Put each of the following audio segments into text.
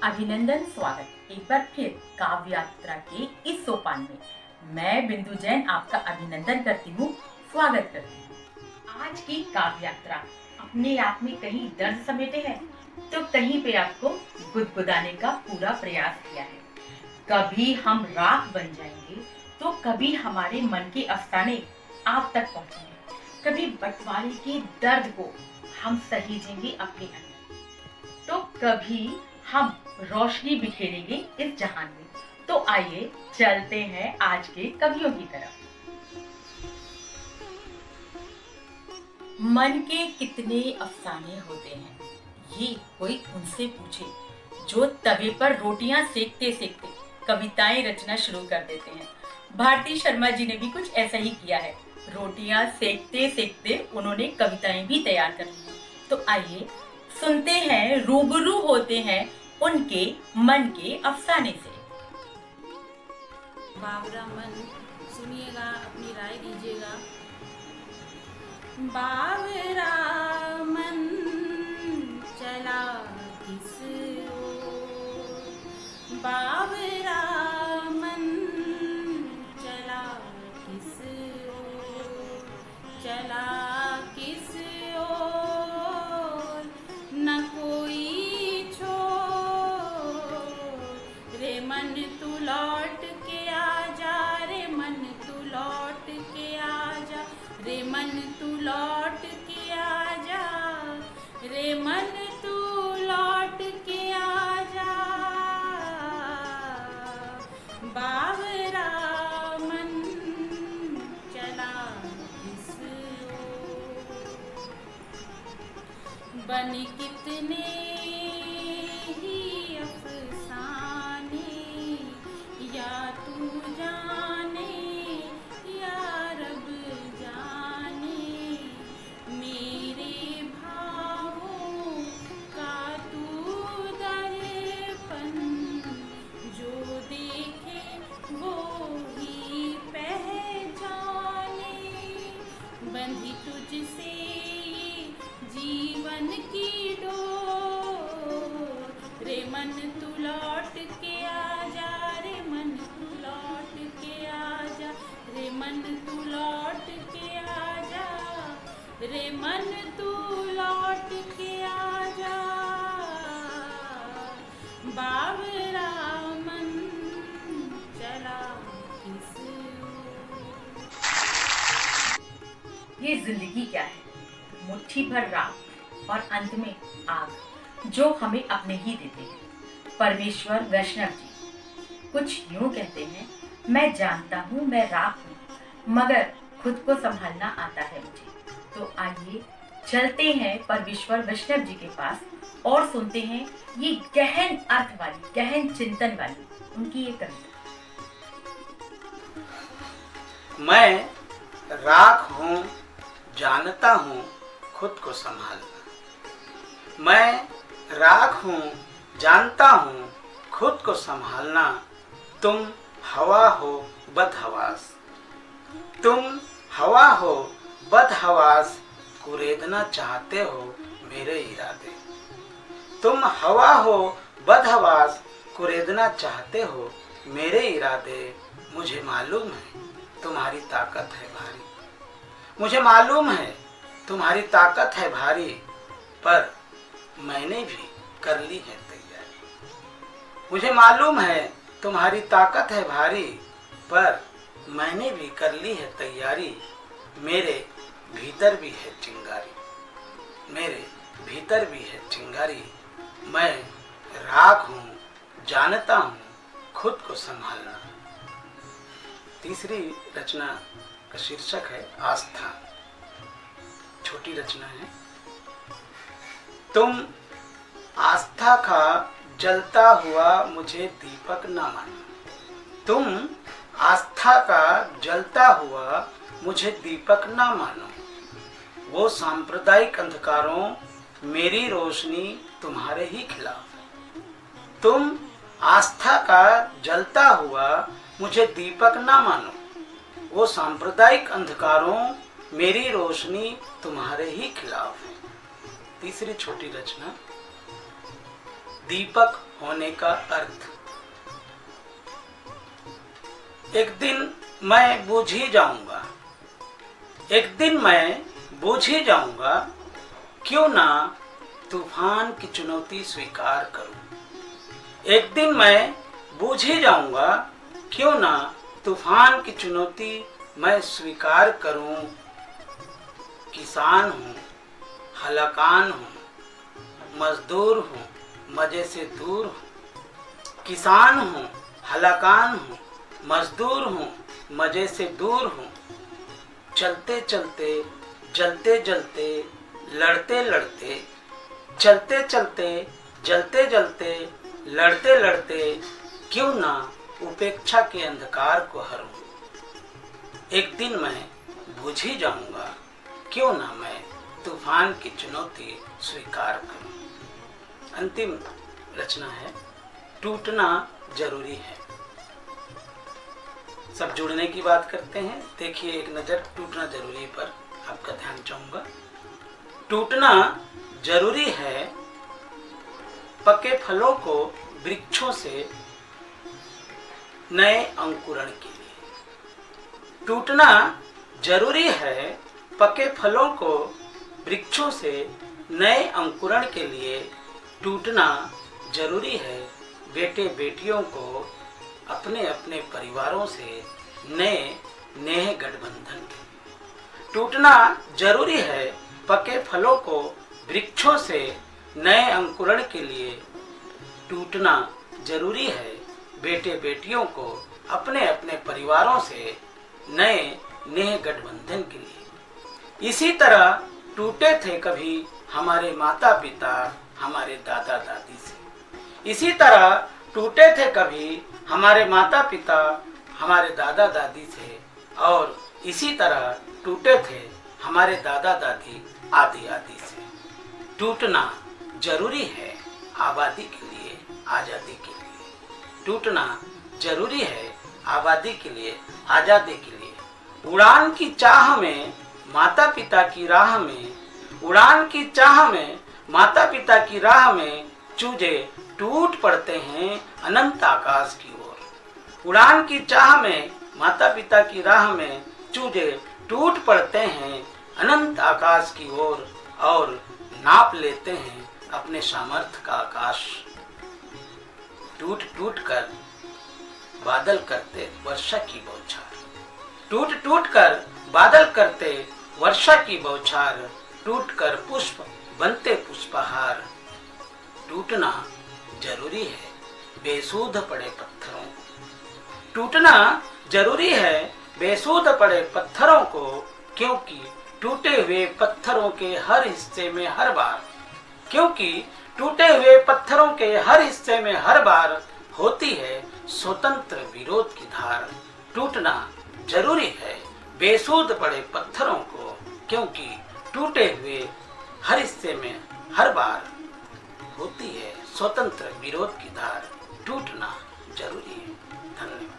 अभिनंदन, स्वागत एक बार फिर काव्य यात्रा के इस सोपान में मैं बिंदु जैन आपका अभिनंदन करती हूँ, स्वागत करती हूँ। आज की काव्य यात्रा अपने आप में कहीं दर्द समेटे है तो कहीं पे आपको गुदगुदाने का पूरा प्रयास किया है। कभी हम राख बन जाएंगे तो कभी हमारे मन के अफसाने आप तक पहुंचेंगे, कभी बंटवारे के दर्द को हम सहेजेंगे अपने अंदर, तो कभी हम रोशनी बिखेरेंगे इस जहान में। तो आइए चलते हैं आज के कवियों की तरफ। मन के कितने अफसाने होते हैं, ये कोई उनसे पूछे जो तवे पर रोटियां सेकते सेकते कविताएं रचना शुरू कर देते हैं। भारती शर्मा जी ने भी कुछ ऐसा ही किया है, रोटियां सेकते सेकते उन्होंने कविताएं भी तैयार कर ली। तो आइए सुनते हैं, रूबरू होते हैं उनके मन के अफसाने से। बाबरा मन सुनिएगा, अपनी राय दीजिएगा। बाबरा मन चला किस ओर, बाबरा मन चला किस ओर, चला किस ओर, न कोई छोर, रे मन तू लौट के आजा, रे मन तू लौट के आजा, रे मन तू लौट के आजा, रे मन तू लौट के आजा। बाबरा मन चला किस ओर, बन कितने ही अफसाने, या तू जाने या रब जाने, मेरे भावों का तू दर्पण, जो देखे वो ही पहचाने, बंधी तुझसे जीवन की डोर, रे मन तू लौट के आजा, रे मन तू लौट के आजा, रे मन तू लौट के आजा, रे मन तू लौट के आजा। बाबरा मन चला किस ओर। ये जिंदगी क्या है, मुट्ठी भर राख और अंत में आग, जो हमें अपने ही देते हैं। परमेश्वर वैष्णव जी कुछ यूं कहते हैं, मैं जानता हूँ मैं राख हूँ मगर खुद को संभालना आता है मुझे। तो आइए चलते हैं परमेश्वर वैष्णव जी के पास और सुनते हैं ये गहन अर्थ वाली, गहन चिंतन वाली उनकी ये कविता। मैं राख हूँ, जानता हूँ खुद को संभालना। मैं राख हूँ, जानता हूँ खुद को संभालना। तुम हवा हो बदहवास, तुम हवा हो बदहवास, कुरेदना चाहते हो मेरे इरादे। तुम हवा हो बदहवास, कुरेदना चाहते हो मेरे इरादे। मुझे मालूम है तुम्हारी ताकत है भारी, मुझे मालूम है तुम्हारी ताकत है भारी, पर मैंने भी कर ली है तैयारी। मुझे मालूम है तुम्हारी ताकत है भारी, पर मैंने भी कर ली है तैयारी। मेरे भीतर भी है चिंगारी, मेरे भीतर भी है चिंगारी। मैं राख हूँ, जानता हूँ खुद को संभालना। तीसरी रचना का शीर्षक है आस्था। छोटी रचना है। तुम आस्था का जलता हुआ मुझे दीपक ना मानो, तुम आस्था का जलता हुआ मुझे दीपक ना मानो। वो सांप्रदायिक अंधकारों मेरी रोशनी तुम्हारे ही खिलाफ है। तुम आस्था का जलता हुआ मुझे दीपक ना मानो, वो सांप्रदायिक अंधकारों मेरी रोशनी तुम्हारे ही खिलाफ है। तीसरी छोटी रचना। दीपक होने का अर्थ। एक दिन मैं बूझ ही जाऊंगा, एक दिन मैं बूझ ही जाऊंगा, क्यों ना तूफान की चुनौती स्वीकार करूं। एक दिन मैं बूझ ही जाऊंगा, क्यों ना तूफान की चुनौती मैं स्वीकार करूं। किसान हूं, हलाकान हूं, मजदूर हूं, मजे से दूर हूं। किसान हूं, हलाकान हूं, मजदूर हूं, मजे से दूर हूं। चलते चलते, जलते जलते, लड़ते लड़ते, चलते चलते, जलते जलते, लड़ते लड़ते, क्यों ना उपेक्षा के अंधकार को हरूं। एक दिन मैं बुझ ही जाऊंगा, क्यों ना मैं तूफान की चुनौती स्वीकार करूं। अंतिम रचना है, टूटना जरूरी है। सब जुड़ने की बात करते हैं। देखिए एक नज़र टूटना जरूरी पर आपका ध्यान चाहूंगा। टूटना जरूरी है, पके फलों को वृक्षों से नए अंकुरण के लिए। टूटना जरूरी है, पके फलों को वृक्षों से नए अंकुरण के लिए। टूटना जरूरी है, बेटे बेटियों को अपने अपने परिवारों से नए नेह गठबंधन के। टूटना जरूरी है, पके फलों को वृक्षों से नए अंकुरण के लिए। टूटना जरूरी है, बेटे बेटियों को अपने अपने परिवारों से नए नेह गठबंधन के लिए। इसी तरह टूटे थे कभी हमारे माता पिता हमारे दादा दादी से। इसी तरह टूटे थे कभी हमारे माता पिता हमारे दादा दादी से, और इसी तरह टूटे थे हमारे दादा दादी आदि आदि से। टूटना जरूरी है, आबादी के लिए, आजादी के लिए। टूटना जरूरी है, आबादी के लिए, आजादी के लिए। उड़ान की चाह में माता पिता की राह में, उड़ान की चाह में माता पिता की राह में, चूजे टूट पड़ते हैं अनंत आकाश की ओर। उड़ान की चाह में माता पिता की राह में, चूजे टूट पड़ते हैं अनंत आकाश की ओर, और नाप लेते हैं अपने सामर्थ्य का आकाश। टूट टूट कर बादल करते वर्षा की बौछार। टूट टूट कर बादल करते वर्षा की बौछार। टूट कर पुष्प बनते पुष्पहार। टूटना जरूरी है, बेसूध पड़े पत्थरों को। टूटना जरूरी है, बेसूध पड़े पत्थरों को, क्योंकि टूटे हुए पत्थरों के हर हिस्से में हर बार, क्योंकि टूटे हुए पत्थरों के हर हिस्से में हर बार होती है स्वतंत्र विरोध की धार। टूटना जरूरी है, बेसूध पड़े पत्थरों को, क्योंकि टूटे हुए हर हिस्से में हर बार होती है स्वतंत्र विरोध की धार। टूटना जरूरी है। धन्यवाद।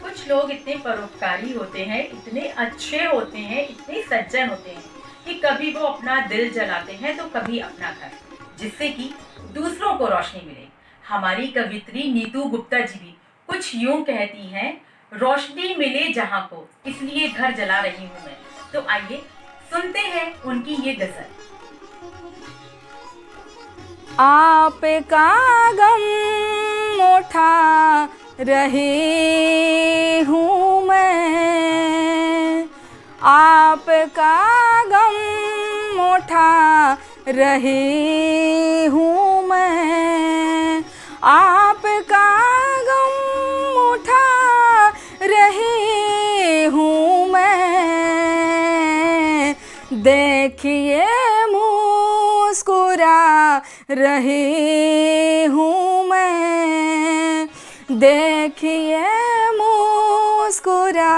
कुछ लोग इतने परोपकारी होते हैं, इतने अच्छे होते हैं, इतने सज्जन होते हैं कि कभी वो अपना दिल जलाते हैं तो कभी अपना घर, जिससे कि दूसरों को रोशनी मिले। हमारी कवित्री नीतू गुप्ता जी भी कुछ यूं कहती हैं, रोशनी मिले जहां को, इसलिए घर जला रही हूं मैं। तो आइए सुनते हैं उनकी ये गजल। आपका गम उठा रही हूँ मैं, आपका गम उठा रही हूँ मैं, आपका गम उठा रही हूँ मैं। देखिए मुस्कुरा रही हूँ मैं, देखिए मुस्कुरा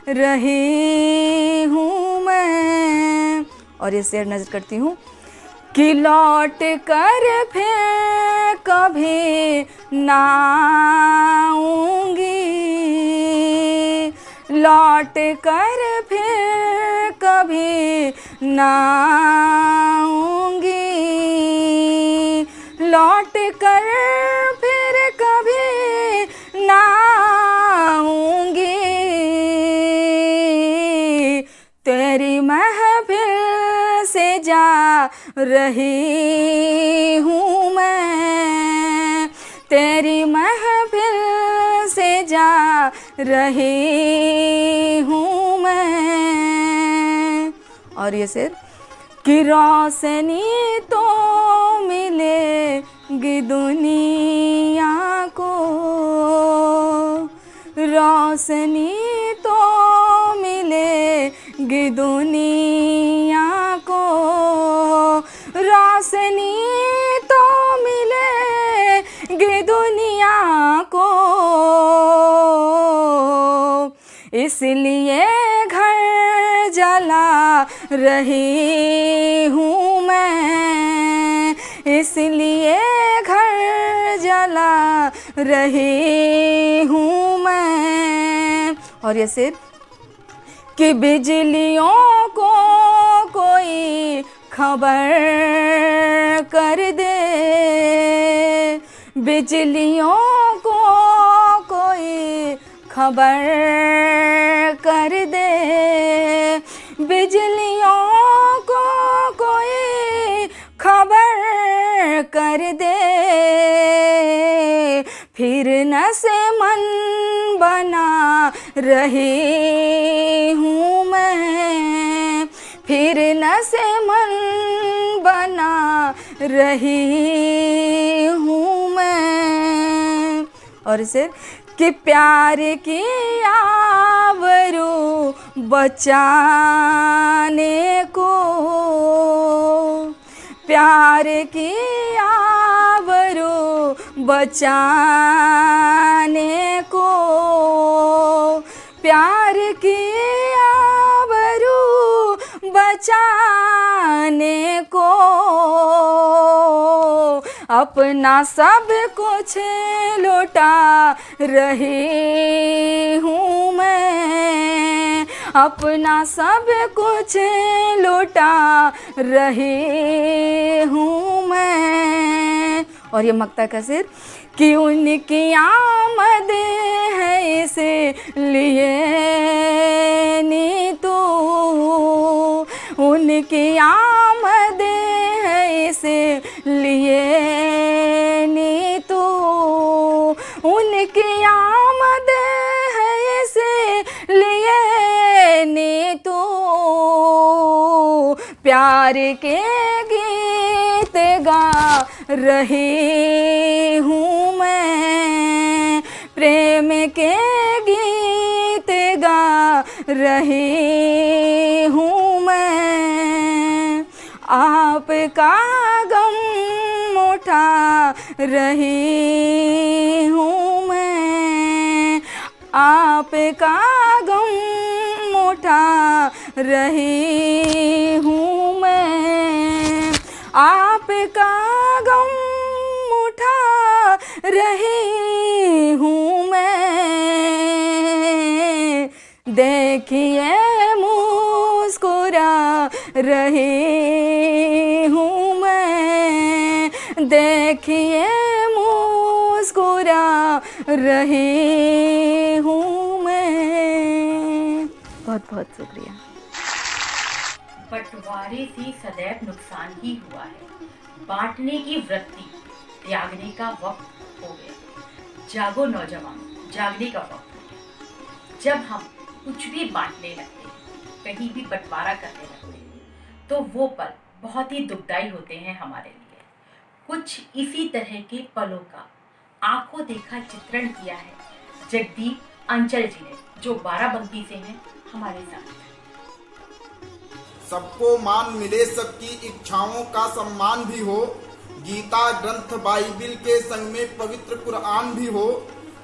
रही हूँ मैं। और ये शेर नजर करती हूँ कि लौट कर फिर कभी ना आऊंगी, लौट कर फिर कभी ना आऊंगी, लौट कर फिर कभी ना आऊंगी, तेरी महफिल से जा रही हूँ मैं, तेरी महफिल से जा रही हूँ मैं। और ये शेर कि रोशनी तो मिलेगी दुनिया को, रोशनी तो मिलेगी दुनिया को, रोशनी तो मिलेगी दुनिया को, इसलिए घर जला रही हूँ मैं, इसलिए घर जला रही हूँ मैं। और ये शेर कि बिजलियों को कोई खबर कर दे, बिजलियों को कोई खबर कर दे, बिजलियों को कोई खबर कर दे, फिर न से मन बना रही हूँ मैं, फिर न से मन बना रही हूँ मैं। और इसे कि प्यार की आबरू बचाने को, प्यार की आबरू बचाने को, प्यार की आबरू बचाने को, अपना सब कुछ लौटा रही हूँ मैं, अपना सब कुछ लौटा रही हूँ मैं। और ये मक्ता का शेर कि उनकी आमद है इसलिए नी तू, उनकी आमद है इसलिए नी तू, उनकी आमद है इसलिए नी तू, प्यार के गीत गा रही हूँ मैं, प्रेम के गीत गा रही हूँ मैं, आपका गम उठा रही हूँ मैं, आपका गम उठा रही हूँ मैं, आपका गम उठा रही हूँ मैं। देखिए मुस्कुरा रही हूँ मैं, देखिए मुस्कुरा रही हूँ मैं। बहुत बहुत शुक्रिया। बंटवारे से सदैव नुकसान ही हुआ है, बांटने की वृत्ति त्यागने का वक्त हो गया। जागो नौजवान, जागने का वक्त हो गया। जब हम कुछ भी बांटने लगते हैं, कहीं भी बंटवारा करने लगते हैं, तो वो पल बहुत ही दुखदाई होते हैं हमारे लिए। कुछ इसी तरह के पलों का आंखों देखा चित्रण किया है जगदीप अंचल जी ने, जो बाराबंकी से हैं हमारे साथ। सबको मान मिले, सबकी इच्छाओं का सम्मान भी हो, गीता ग्रंथ बाइबिल के संग में पवित्र कुरान भी हो।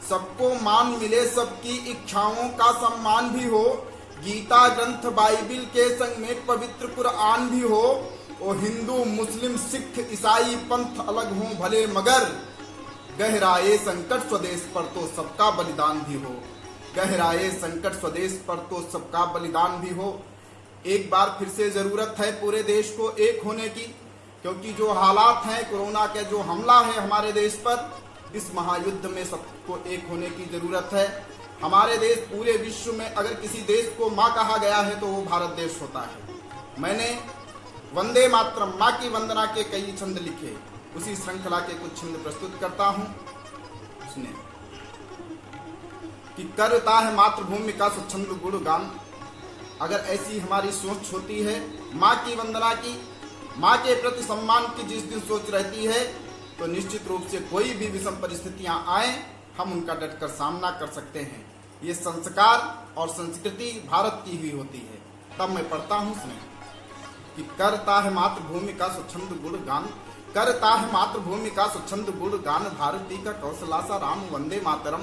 सबको मान मिले, सबकी इच्छाओं का सम्मान भी हो, गीता ग्रंथ बाइबिल के संग में पवित्र कुरान भी हो। ओ हिंदू मुस्लिम सिख ईसाई पंथ अलग हों भले, मगर गहराए संकट स्वदेश पर तो सबका बलिदान भी हो, गहराए संकट स्वदेश पर तो सबका बलिदान भी हो। एक बार फिर से जरूरत है पूरे देश को एक होने की, क्योंकि जो हालात हैं, कोरोना का जो हमला है हमारे देश पर, इस महायुद्ध में सबको एक होने की जरूरत है। हमारे देश पूरे विश्व में अगर किसी देश को माँ कहा गया है तो वो भारत देश होता है। मैंने वंदे मातरम, माँ की वंदना के कई छंद लिखे, उसी श्रृंखला के कुछ छंद प्रस्तुत करता हूं। उसने कि करता है मातृभूमि का स्वच्छंद गुणगान। अगर ऐसी हमारी सोच होती है माँ की वंदना की, माँ के प्रति सम्मान की जिस दिन सोच रहती है, तो निश्चित रूप से कोई भी विषम परिस्थितियां आए हम उनका डटकर सामना कर सकते हैं। ये संस्कार और संस्कृति भारत की हुई होती है। तब मैं पढ़ता हूँ उसमें कि करता है मातृभूमि का स्वच्छंद गुणगान, करता है मातृभूमि का स्वच्छंद गुणगान, भारती का कौशलासा राम वंदे मातरम।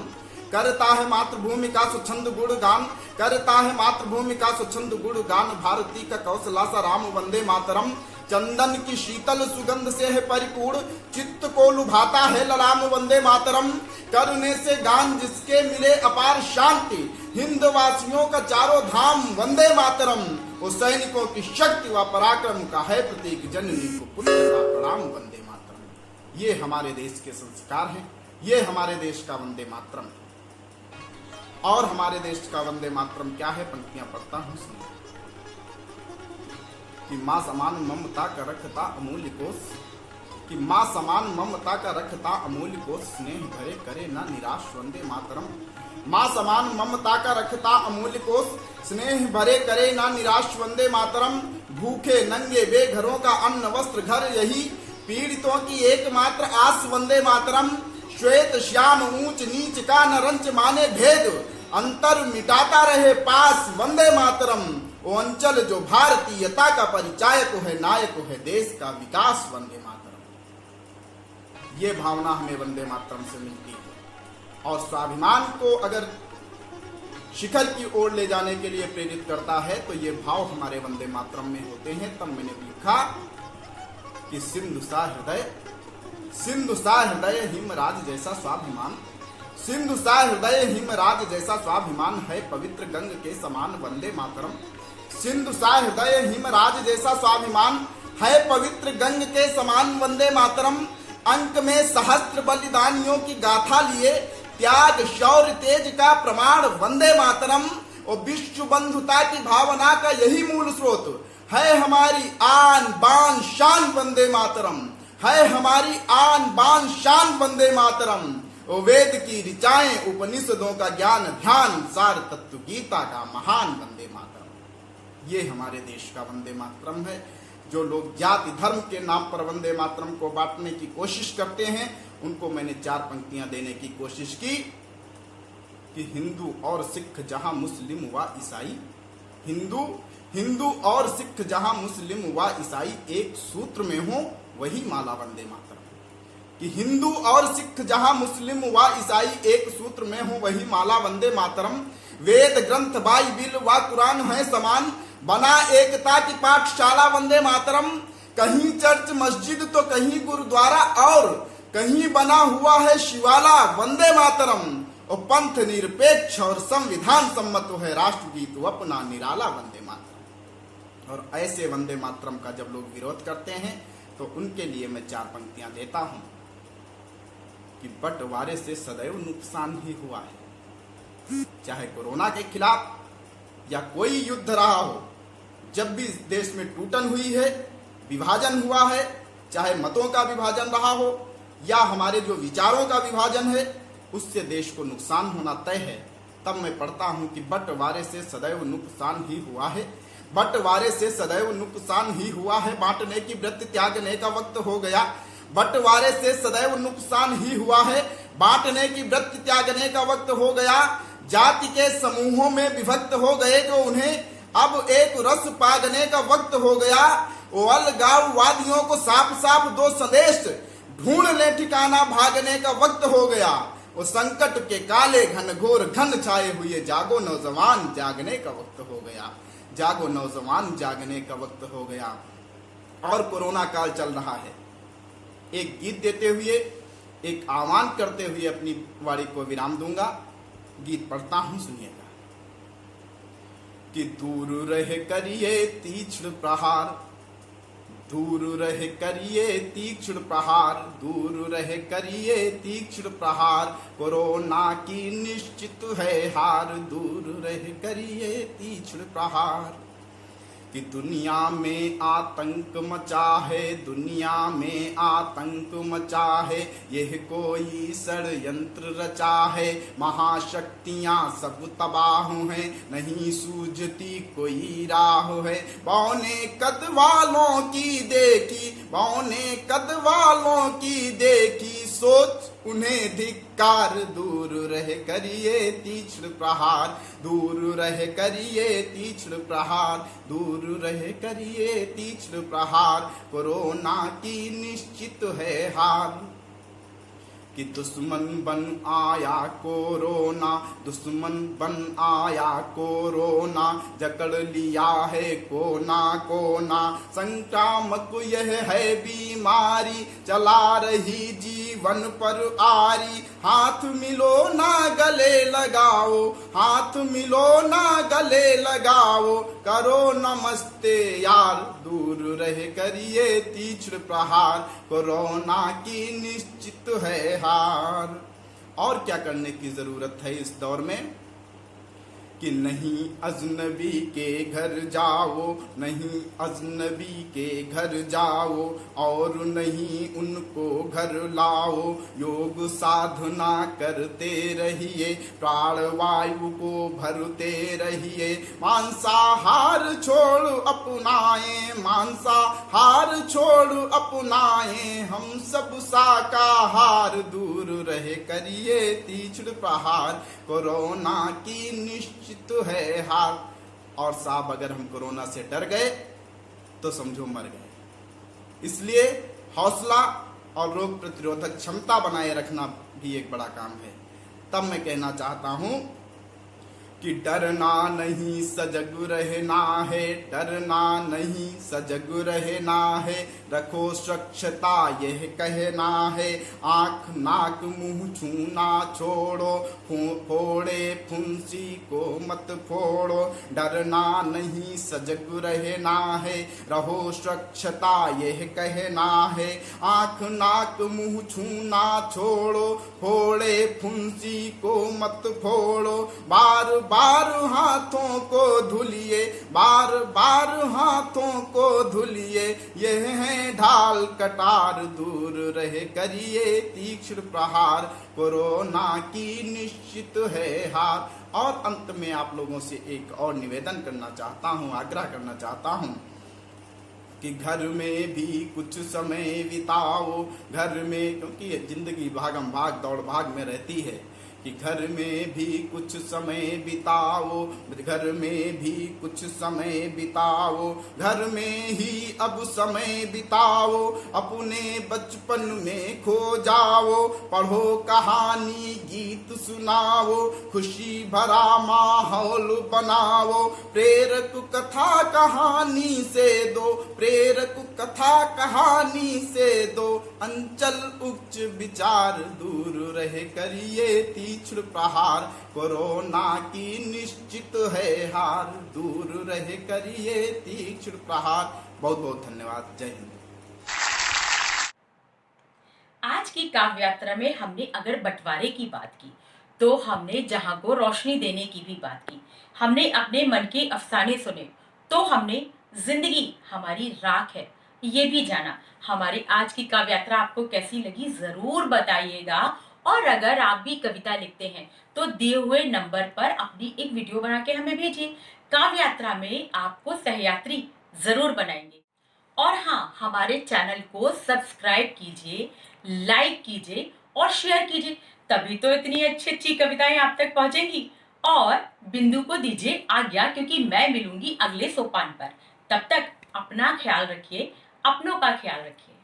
करता है मातृभूमि का स्वच्छंद गुणगान, करता है मातृभूमि का स्वच्छंद गुणगान, भारती का कौशलासा राम वंदे मातरम। चंदन की शीतल सुगंध से है परिपूर्ण, चित्त को लुभाता है ललाम वंदे मातरम। करने से गान जिसके मिले अपार शांति, हिंद वासियों का चारों धाम वंदे मातरम। वो सैनिकों की शक्ति व पराक्रम का है प्रतीक, जननी को पुण्य का प्रणाम वंदे मातरम। ये हमारे देश के संस्कार हैं, ये हमारे देश का वंदे मातरम है। और हमारे देश का वंदे मातरम क्या है, पंक्तियां पढ़ता हूं सुनिए। कि माँ समान ममता का रखता अमूल्य कोष, कि माँ समान ममता का रखता अमूल्य कोष, स्नेह भरे करे ना निराश वंदे मातरम। माँ समान ममता का रखता अमूल्य कोष, स्नेह भरे करे ना निराश वंदे मातरम। भूखे नंगे बेघरों का अन्न वस्त्र घर यही, पीड़ितों की एकमात्र आस वंदे मातरम। श्वेत श्याम ऊंच नीच का न रंच माने भेद, अंतर मिटाता रहे पास वंदे मातरम। वो अंचल जो भारतीयता का परिचायक है, नायक है देश का विकास वंदे मातरम। ये भावना हमें वंदे मातरम से मिलती है। और स्वाभिमान को अगर शिखर की ओर ले जाने के लिए प्रेरित करता है तो ये भाव हमारे वंदे मातरम में होते हैं। तब मैंने लिखा कि सिंधु सा हृदय हिमराज जैसा स्वाभिमान, सिंधु सा हृदय हिमराज जैसा स्वाभिमान, है पवित्र गंग के समान वंदे मातरम। सिंधु सा हृदय हिमराज जैसा स्वाभिमान, है पवित्र गंग के समान वंदे मातरम। अंक में सहस्त्र बलिदानियों की गाथा लिए, त्याग शौर्य तेज का प्रमाण वंदे मातरम। और विश्व बंधुता की भावना का यही मूल स्रोत है हमारी आन बान शान वंदे मातरम, है हमारी आन बान शान वंदे मातरम। वो वेद की ऋचाएं, उपनिषदों का ज्ञान ध्यान, सार तत्व गीता का महान वंदे मातरम। ये हमारे देश का वंदे मातरम है। जो लोग जाति धर्म के नाम पर वंदे मातरम को बांटने की कोशिश करते हैं, उनको मैंने 4 पंक्तियां देने की कोशिश की कि हिंदू और सिख जहां मुस्लिम व ईसाई, हिंदू और सिख जहां मुस्लिम व ईसाई एक सूत्र में हो वही माला वंदे मातरम। कि हिंदू और सिख जहां मुस्लिम व ईसाई एक सूत्र में हो वही माला वंदे मातरम। वेद ग्रंथ बाइबिल व कुरान है समान, बना एकता की पाठशाला वंदे मातरम। कहीं चर्च मस्जिद तो कहीं गुरुद्वारा, और कहीं बना हुआ है शिवाला वंदे मातरम। और पंथ निरपेक्ष और संविधान सम्मत है राष्ट्रगीत अपना निराला वंदे मातरम। और ऐसे वंदे मातरम का जब लोग विरोध करते हैं तो उनके लिए मैं 4 पंक्तियां देता हूं कि बंटवारे से सदैव नुकसान ही हुआ है। चाहे कोरोना के खिलाफ या कोई युद्ध रहा हो, जब भी इस देश में टूटन हुई है, विभाजन हुआ है, चाहे मतों का विभाजन रहा हो या हमारे जो विचारों का विभाजन है, उससे देश को नुकसान होना तय है। तब मैं पढ़ता हूं कि बंटवारे से सदैव नुकसान ही हुआ है, बंटवारे से सदैव नुकसान ही हुआ है, बांटने की वृत्ति त्यागने का वक्त हो गया। बंटवारे से सदैव नुकसान ही हुआ है, बांटने की वृत्ति त्यागने का वक्त हो गया। जाति के समूहों में विभक्त हो गए जो उन्हें अब एक रस पागने का वक्त हो गया। वो अलगाववादियों को साफ साफ 2 संदेश ढूंढ ले ठिकाना भागने का वक्त हो गया। वो संकट के काले घनघोर घन छाए हुए, जागो नौजवान जागने का वक्त हो गया, जागो नौजवान जागने का वक्त हो गया। और कोरोना काल चल रहा है। एक गीत देते हुए, एक आह्वान करते हुए अपनी वाणी को विराम दूंगा। गीत पढ़ता हूं, सुनिएगा। कि दूर रह करिए तीक्ष्ण प्रहार, दूर रह करिए तीक्ष्ण प्रहार, दूर रह करिए तीक्ष्ण प्रहार, कोरोना की निश्चित है हार, दूर रह करिए तीक्ष्ण प्रहार। कि दुनिया में आतंक मचा है, दुनिया में आतंक मचा है, यह कोई षड्यंत्र रचा है, महाशक्तियां सब तबाह हैं, नहीं सूझती कोई राह है। बौने कद वालों की देखी, बौने कद वालों की देखी सोच उन्हें धिक्कार, दूर रह करिए तीक्ष्ण प्रहार, दूर रह करिए तीक्ष्ण प्रहार, दूर रह करिए तीक्ष्ण प्रहार, कोरोना की निश्चित है हार। कि दुश्मन बन आया कोरोना, दुश्मन बन आया कोरोना, जकड़ लिया है कोना कोना, संक्रामक यह है बीमारी, चला रही जीवन पर आरी, हाथ मिलो ना गले लगाओ, हाथ मिलो ना गले लगाओ, करो नमस्ते यार, दूर रह करिए तीक्ष्ण प्रहार, कोरोना की निश्चित है हार। और क्या करने की जरूरत है इस दौर में? कि नहीं अजनबी के घर जाओ, नहीं अजनबी के घर जाओ, और नहीं उनको घर लाओ, योग साधना करते रहिए, प्राणवायु को भरते रहिए, मांसाहार छोड़ अपनाए, मांसाहार छोड़ अपनाए, हम सब शाकाहार, दूर रहे करिए तीक्ष्ण प्रहार, कोरोना की निश्चित है हार। और साहब अगर हम कोरोना से डर गए तो समझो मर गए। इसलिए हौसला और रोग प्रतिरोधक क्षमता बनाए रखना भी एक बड़ा काम है। तब मैं कहना चाहता हूं कि डरना नहीं सजग रहना है, डरना नहीं सजग रहना है, रखो स्वच्छता यह कहना है, आंख नाक मुंह छूना छोड़ो, फोड़े फुंसी को मत फोड़ो, डरना नहीं सजग रहना है, रहो स्वच्छता यह कहना है, आंख नाक मुंह छूना छोड़ो, फोड़े फुंसी को मत फोड़ो, बार बार हाथों को धुलिए, बार बार हाथों को धुलिए, यह है ढाल कटार, दूर रहे करिए तीक्ष्ण प्रहार, कोरोना की निश्चित है हार। और अंत में आप लोगों से एक और निवेदन करना चाहता हूं, आग्रह करना चाहता हूं कि घर में भी कुछ समय बिताओ, घर में, क्योंकि जिंदगी भागम भाग दौड़ भाग में रहती है, कि घर में भी कुछ समय बिताओ, घर में भी कुछ समय बिताओ, घर में ही अब समय बिताओ, अपने बचपन में खो जाओ, पढ़ो कहानी गीत सुनाओ, खुशी भरा माहौल बनाओ, प्रेरक कथा कहानी से दो, प्रेरक कथा कहानी से दो, अंचल उच्च विचार, दूर रहे करिए तीक्ष्ण प्रहार, कोरोना की निश्चित है हार, दूर रहे करिए तीक्ष्ण प्रहार। बहुत बहुत धन्यवाद। जय हिंद। आज की काव्य यात्रा में हमने अगर बंटवारे की बात की तो हमने जहां को रोशनी देने की भी बात की, हमने अपने मन के अफसाने सुने, तो हमने जिंदगी हमारी राख है ये भी जाना। हमारी आज की काव्य यात्रा आपको कैसी लगी जरूर बताइएगा। और अगर आप भी कविता लिखते हैं तो दिए हुए नंबर पर अपनी एक वीडियो बना के हमें भेजिए। काव्य यात्रा में आपको सहयात्री जरूर बनाएंगे। और हाँ, हमारे चैनल को सब्सक्राइब कीजिए, लाइक कीजिए और शेयर कीजिए, तभी तो इतनी अच्छी अच्छी कविताएं आप तक पहुंचेंगी। और बिंदु को दीजिए आज्ञा, क्योंकि मैं मिलूंगी अगले सोपान पर। तब तक अपना ख्याल रखिए, अपनों का ख्याल रखिए।